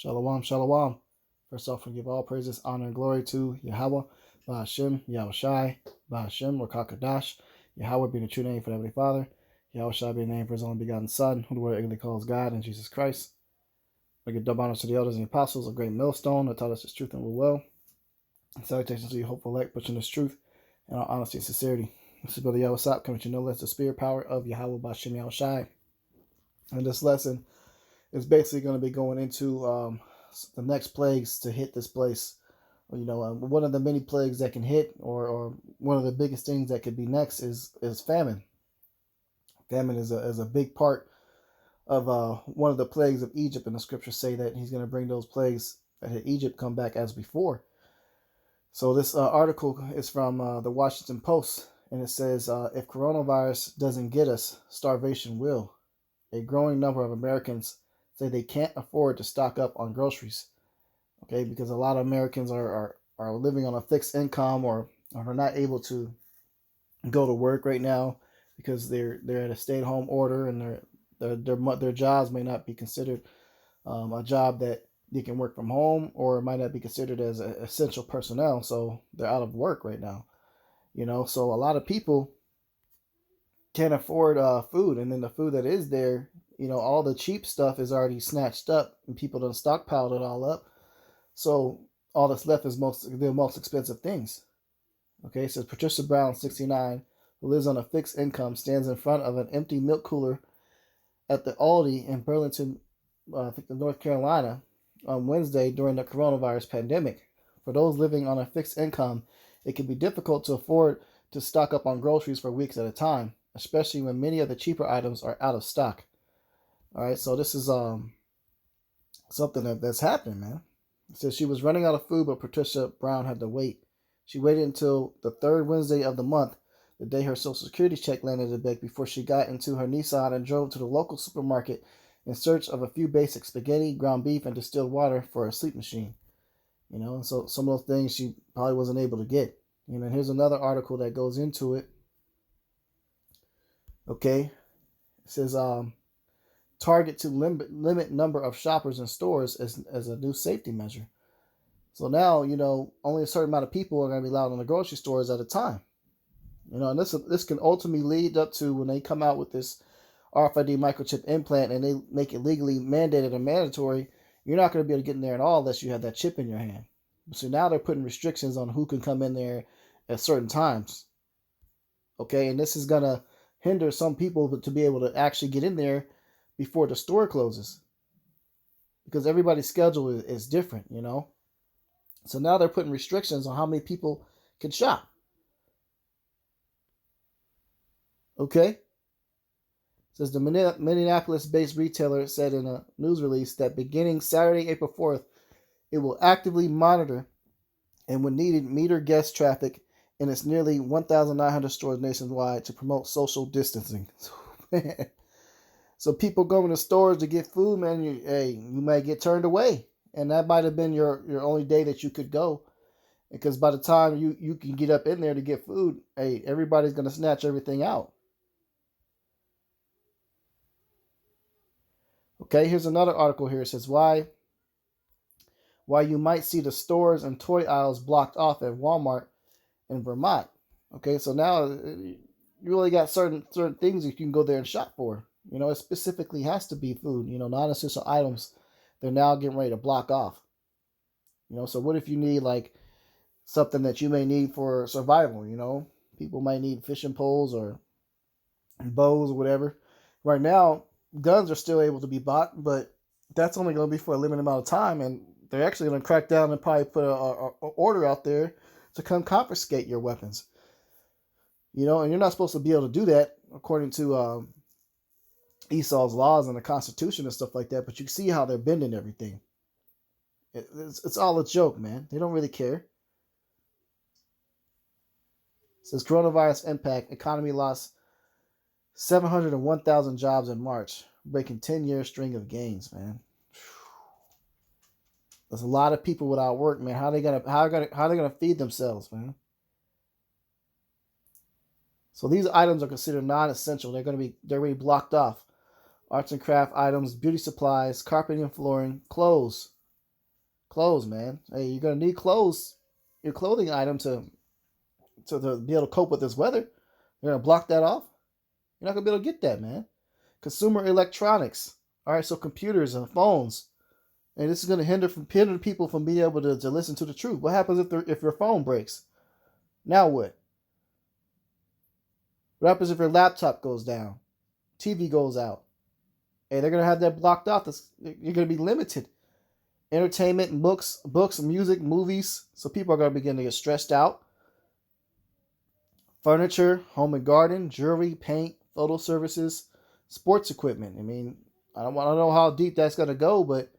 Shalom, shalom. First off, we give all praises, honor, and glory to Yahweh, Ba'ashem, Yahushai, Ba'ashem, Rakakadash, Yahweh being the true name for the Heavenly Father, Yahushai being the name for his only begotten Son, who the word ignorantly calls God, and Jesus Christ. We give double honor to the elders and the apostles, a great millstone that taught us his truth and will. And salutations to you, hopeful elect, pushing this truth and our honesty and sincerity. This is Brother Yahushua coming to you no less the spirit power of Yahweh, Ba'ashem, Yahushai. And this lesson is basically going to be going into the next plagues to hit this place. One of the many plagues that can hit, or one of the biggest things that could be next is famine. Famine is a big part of one of the plagues of Egypt, and the scriptures say that he's going to bring those plagues that hit Egypt come back as before. So this article is from the Washington Post, and it says, if coronavirus doesn't get us, starvation will. A growing number of Americans say they can't afford to stock up on groceries. Okay, because a lot of Americans are living on a fixed income, or are not able to go to work right now because they're at a stay-at-home order, and their jobs may not be considered a job that they can work from home, or it might not be considered as essential personnel, so they're out of work right now. So a lot of people can't afford food, and then the food that is there, all the cheap stuff is already snatched up, and people done stockpiled it all up. So all that's left is the most expensive things. Okay, so Patricia Brown, 69, who lives on a fixed income, stands in front of an empty milk cooler at the Aldi in Burlington, North Carolina, on Wednesday during the coronavirus pandemic. For those living on a fixed income, it can be difficult to afford to stock up on groceries for weeks at a time, especially when many of the cheaper items are out of stock. All right, so this is something that's happening, man. It says she was running out of food, but Patricia Brown had to wait. She waited until the third Wednesday of the month, the day her Social Security check landed in the bank, before she got into her Nissan and drove to the local supermarket in search of a few basic spaghetti, ground beef, and distilled water for a sleep machine. And so some of those things she probably wasn't able to get. And here's another article that goes into it. Okay, it says Target to limit number of shoppers in stores as a new safety measure. So now, only a certain amount of people are going to be allowed in the grocery stores at a time. And this can ultimately lead up to when they come out with this RFID microchip implant and they make it legally mandated and mandatory, you're not going to be able to get in there at all unless you have that chip in your hand. So now they're putting restrictions on who can come in there at certain times. Okay, and this is going to hinder some people to be able to actually get in there before the store closes, because everybody's schedule is different, So now they're putting restrictions on how many people can shop. Okay. It says the Minneapolis-based retailer said in a news release that beginning Saturday, April 4th, it will actively monitor and, when needed, meter guest traffic in its nearly 1,900 stores nationwide to promote social distancing. So people going to stores to get food, man, you might get turned away. And that might have been your only day that you could go. Because by the time you can get up in there to get food, everybody's going to snatch everything out. Okay, here's another article here. It says why you might see the stores and toy aisles blocked off at Walmart in Vermont. Okay, so now you really got certain things you can go there and shop for. It specifically has to be food. Non-essential items, they're now getting ready to block off. So what if you need like something that you may need for survival? People might need fishing poles or bows or whatever. Right now, guns are still able to be bought, but that's only going to be for a limited amount of time, and they're actually going to crack down and probably put a order out there to come confiscate your weapons. And you're not supposed to be able to do that according to Esau's laws and the Constitution and stuff like that, but you see how they're bending everything. It's all a joke, man. They don't really care. It says coronavirus impact, economy lost 701,000 jobs in March, breaking 10-year string of gains, man. There's a lot of people without work, man. How are they gonna feed themselves, man? So these items are considered non-essential. They're going to be blocked off. Arts and craft items, beauty supplies, carpeting and flooring, clothes, Clothes, man. Hey, you're gonna need clothes, your clothing item to be able to cope with this weather. You're gonna block that off. You're not gonna be able to get that, man. Consumer electronics. All right, so computers and phones, and this is gonna hinder people from being able to listen to the truth. What happens if your phone breaks? Now what? What happens if your laptop goes down? TV goes out? Hey, they're gonna have that blocked off. You're gonna be limited. Entertainment, books, music, movies. So people are gonna begin to get stressed out. Furniture, home and garden, jewelry, paint, photo services, sports equipment. I mean, I don't know how deep that's gonna go, but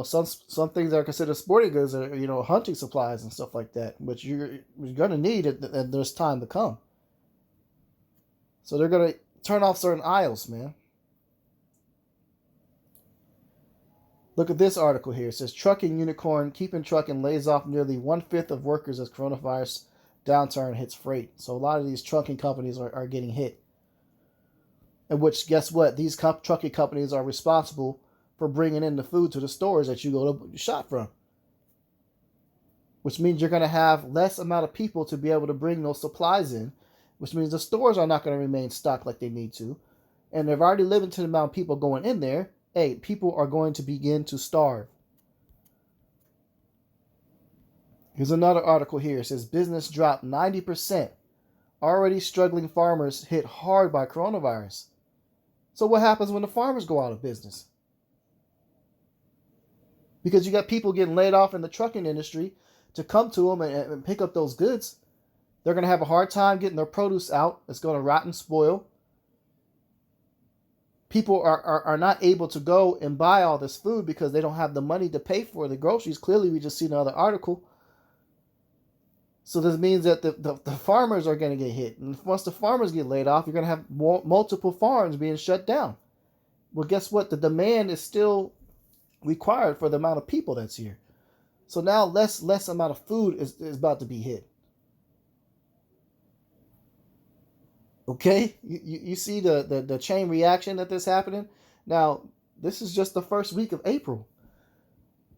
some things that are considered sporting goods are hunting supplies and stuff like that, which you're gonna need and there's time to come. So they're gonna turn off certain aisles, man. Look at this article here. It says trucking unicorn keeping trucking lays off nearly 1/5 of workers as coronavirus downturn hits freight. So a lot of these trucking companies are getting hit. And which, guess what? These trucking companies are responsible for bringing in the food to the stores that you go to shop from. Which means you're going to have less amount of people to be able to bring those supplies in. Which means the stores are not going to remain stocked like they need to. And they've already limited the amount of people going in there. Hey, people are going to begin to starve. Here's another article here. It says business dropped 90%. Already struggling farmers hit hard by coronavirus. So what happens when the farmers go out of business? Because you got people getting laid off in the trucking industry to come to them and pick up those goods. They're going to have a hard time getting their produce out. It's going to rot and spoil. People are not able to go and buy all this food because they don't have the money to pay for the groceries. Clearly, we just seen another article. So this means that the farmers are going to get hit. And once the farmers get laid off, you're going to have multiple farms being shut down. Well, guess what? The demand is still required for the amount of people that's here. So now less amount of food is about to be hit. Okay, you see the chain reaction that this happening. Now, this is just the first week of April.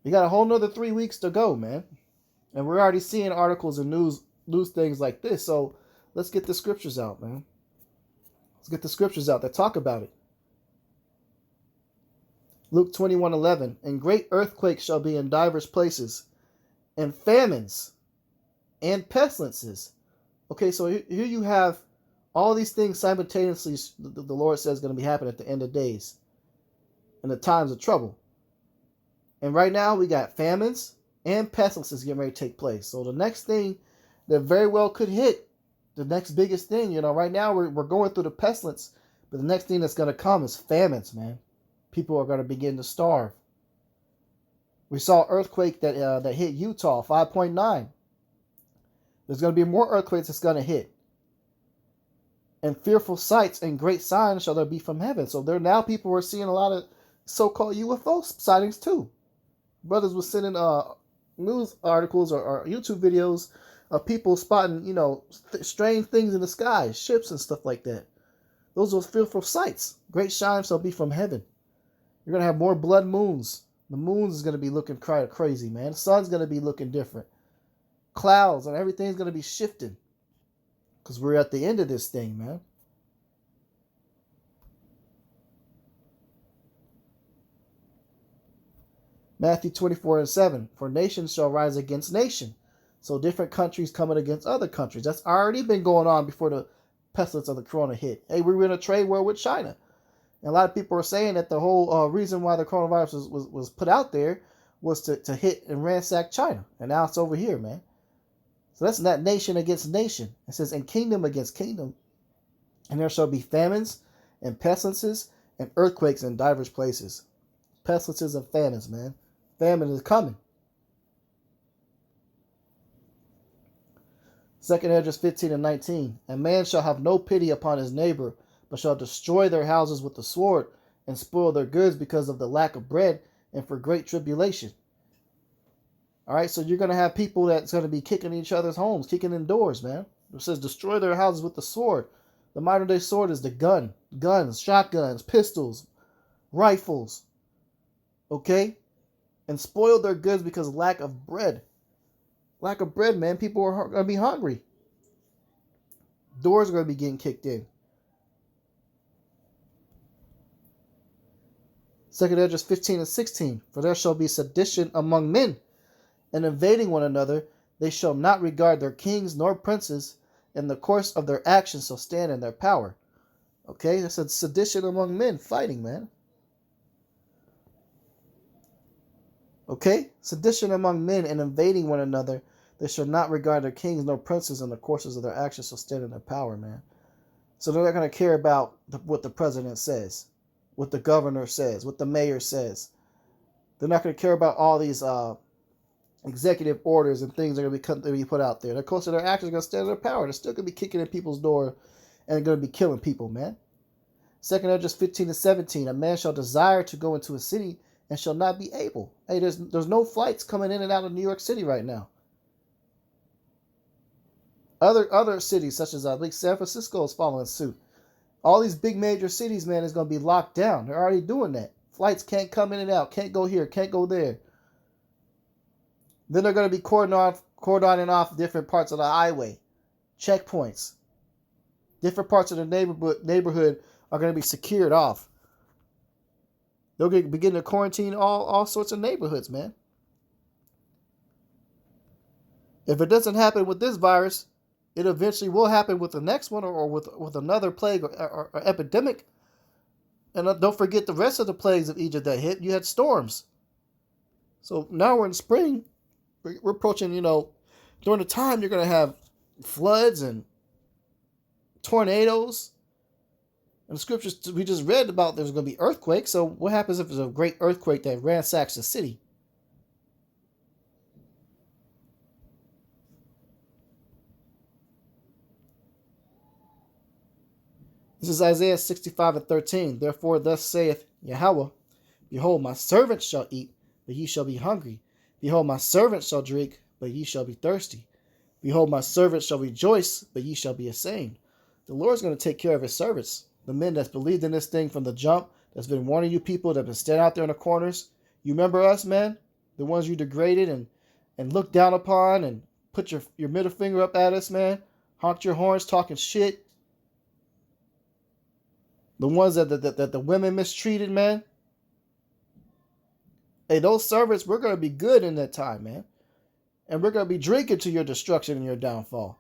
You got a whole nother 3 weeks to go, man. And we're already seeing articles and news things like this. So let's get the scriptures out, man. Let's get the scriptures out that talk about it. Luke 21:11, and great earthquakes shall be in divers places, and famines, and pestilences. Okay, so here you have all these things simultaneously, the Lord says, going to be happening at the end of days, in the times of trouble. And right now we got famines and pestilences getting ready to take place. So the next thing that very well could hit, the next biggest thing, right now we're going through the pestilence, but the next thing that's going to come is famines, man. People are going to begin to starve. We saw an earthquake that hit Utah, 5.9. There's going to be more earthquakes that's going to hit. And fearful sights and great signs shall there be from heaven. So there now people are seeing a lot of so-called UFO sightings too. Brothers were sending news articles or YouTube videos of people spotting, strange things in the sky, ships and stuff like that. Those are fearful sights. Great signs shall be from heaven. You're going to have more blood moons. The moons is going to be looking crazy, man. The sun's going to be looking different. Clouds and everything's going to be shifting. Because we're at the end of this thing, man. Matthew 24:7. For nation shall rise against nation. So different countries coming against other countries. That's already been going on before the pestilence of the corona hit. Hey, we were in a trade war with China. And a lot of people are saying that the whole reason why the coronavirus was put out there was to hit and ransack China. And now it's over here, man. So that's not nation against nation. It says, and kingdom against kingdom. And there shall be famines and pestilences and earthquakes in divers places. Pestilences and famines, man. Famine is coming. 2 Esdras 15:19. And man shall have no pity upon his neighbor, but shall destroy their houses with the sword and spoil their goods because of the lack of bread and for great tribulation. All right, so you're going to have people that's going to be kicking each other's homes, kicking in doors, man. It says destroy their houses with the sword. The modern day sword is the gun. Guns, shotguns, pistols, rifles. Okay? and spoil their goods because of lack of bread. Lack of bread, man. People are going to be hungry. Doors are going to be getting kicked in. 2 Ezra 15 and 16. For there shall be sedition among men, and invading one another. They shall not regard their kings nor princes, and the course of their actions shall stand in their power. Okay, that's a sedition among men, fighting, man. Okay, sedition among men and invading one another. They shall not regard their kings nor princes, and the courses of their actions shall stand in their power, man. So they're not going to care about what the president says, what the governor says, what the mayor says. They're not going to care about all these executive orders and things that are going to be put out there. The course of their actions are going to stand in their power. They're still going to be kicking in people's door and going to be killing people, man. 2 Ezra 15 and 17. A man shall desire to go into a city and shall not be able. Hey, there's no flights coming in and out of New York City right now. Other cities, such as I think San Francisco, is following suit. All these big major cities, man, is going to be locked down. They're already doing that. Flights can't come in and out, can't go here, can't go there. Then they're going to be cordoning off different parts of the highway, checkpoints. Different parts of the neighborhood are going to be secured off. They'll begin to quarantine all sorts of neighborhoods, man. If it doesn't happen with this virus, it eventually will happen with the next one, or with another plague or epidemic. And don't forget the rest of the plagues of Egypt that hit. You had storms. So now we're in spring. We're approaching, during the time you're going to have floods and tornadoes. And the scriptures we just read about, there's going to be earthquakes. So what happens if there's a great earthquake that ransacks the city? This is Isaiah 65 and 13. Therefore thus saith Yahweh, Behold, my servants shall eat, but ye shall be hungry. Behold, my servants shall drink, but ye shall be thirsty. Behold, my servants shall rejoice, but ye shall be ashamed. The Lord's going to take care of his servants. The men that's believed in this thing from the jump, that's been warning you people, that have been standing out there in the corners. You remember us, man? The ones you degraded and looked down upon and put your middle finger up at us, man. Honked your horns talking shit. The ones that the women mistreated, man. Hey, those servants, we're going to be good in that time, man. And we're going to be drinking to your destruction and your downfall.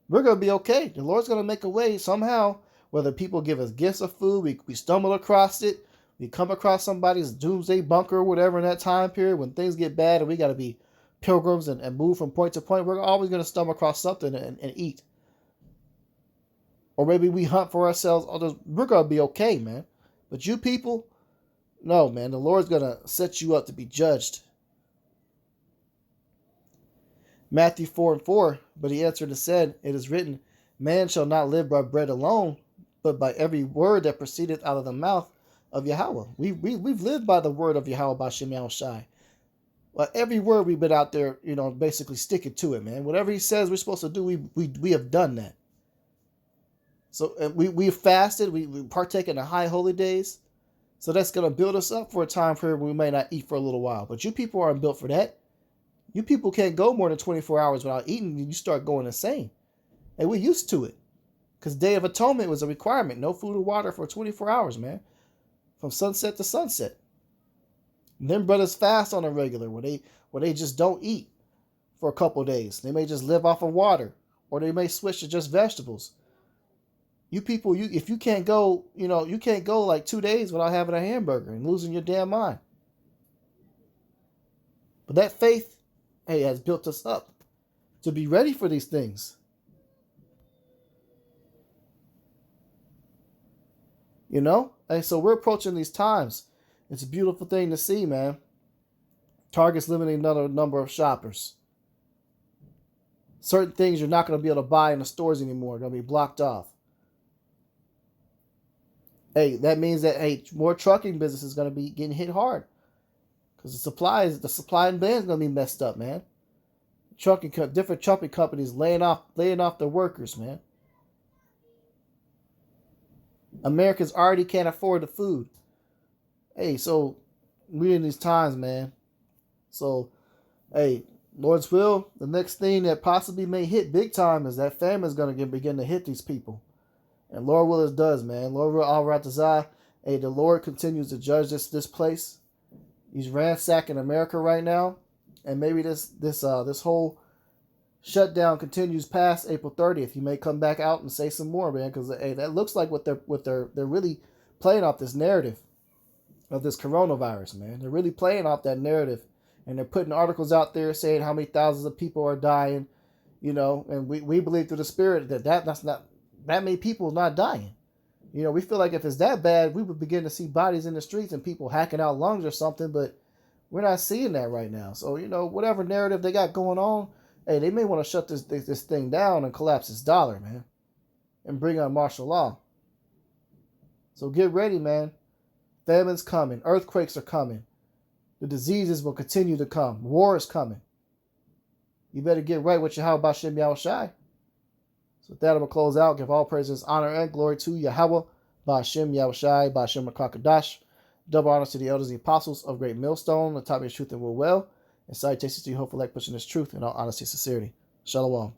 We're going to be okay. The Lord's going to make a way somehow. Whether people give us gifts of food, we stumble across it. We come across somebody's doomsday bunker or whatever in that time period when things get bad and we got to be pilgrims and move from point to point. We're always going to stumble across something and eat. Or maybe we hunt for ourselves. We're going to be okay, man. But you people, no, man. The Lord's going to set you up to be judged. Matthew 4 and 4. But he answered and said, It is written, Man shall not live by bread alone, but by every word that proceedeth out of the mouth of Yahweh. We've lived by the word of Yahweh by Shem Yahushai. Well, every word we've been out there, basically sticking to it, man. Whatever he says we're supposed to do, we have done that. So we fasted, we partake in the high holy days. So that's going to build us up for a time period where we may not eat for a little while. But you people aren't built for that. You people can't go more than 24 hours without eating. You start going insane. And we're used to it. Because Day of Atonement was a requirement. No food or water for 24 hours, man. From sunset to sunset. And then brothers fast on a regular where they just don't eat for a couple of days. They may just live off of water. Or they may switch to just vegetables. You people, if you can't go, you can't go like 2 days without having a hamburger and losing your damn mind. But that faith, hey, has built us up to be ready for these things. And so we're approaching these times. It's a beautiful thing to see, man. Target's limiting another number of shoppers. Certain things you're not going to be able to buy in the stores anymore. They're going to be blocked off. Hey, that means that more trucking business is going to be getting hit hard. Because the supply and demand is going to be messed up, man. Different trucking companies laying off their workers, man. Americans already can't afford the food. Hey, so we're in these times, man. So, hey, Lord's will, the next thing that possibly may hit big time is that famine is going to begin to hit these people. And Lord will it does, man. Lord will all right desire. Hey, the Lord continues to judge this place. He's ransacking America right now. And maybe this whole shutdown continues past April 30th. He may come back out and say some more, man, because hey, that looks like what they're really playing off this narrative of this coronavirus, man. They're really playing off that narrative, and they're putting articles out there saying how many thousands of people are dying, and we believe through the Spirit that's not that many people not dying. We feel like if it's that bad, we would begin to see bodies in the streets and people hacking out lungs or something, but we're not seeing that right now. So, whatever narrative they got going on, hey, they may want to shut this thing down and collapse this dollar, man, and bring on martial law. So get ready, man. Famine's coming. Earthquakes are coming. The diseases will continue to come. War is coming. You better get right with Yahweh B'Shem Yahushai. So with that, I'm going to close out. Give all praises, honor, and glory to Yahweh B'Shem Yahushai, B'Shem Rakakadash. Double honors to the elders, the apostles of Great Millstone, the top of your truth and will well. And salutations to you, hopeful like pushing this truth in all honesty and sincerity. Shalom.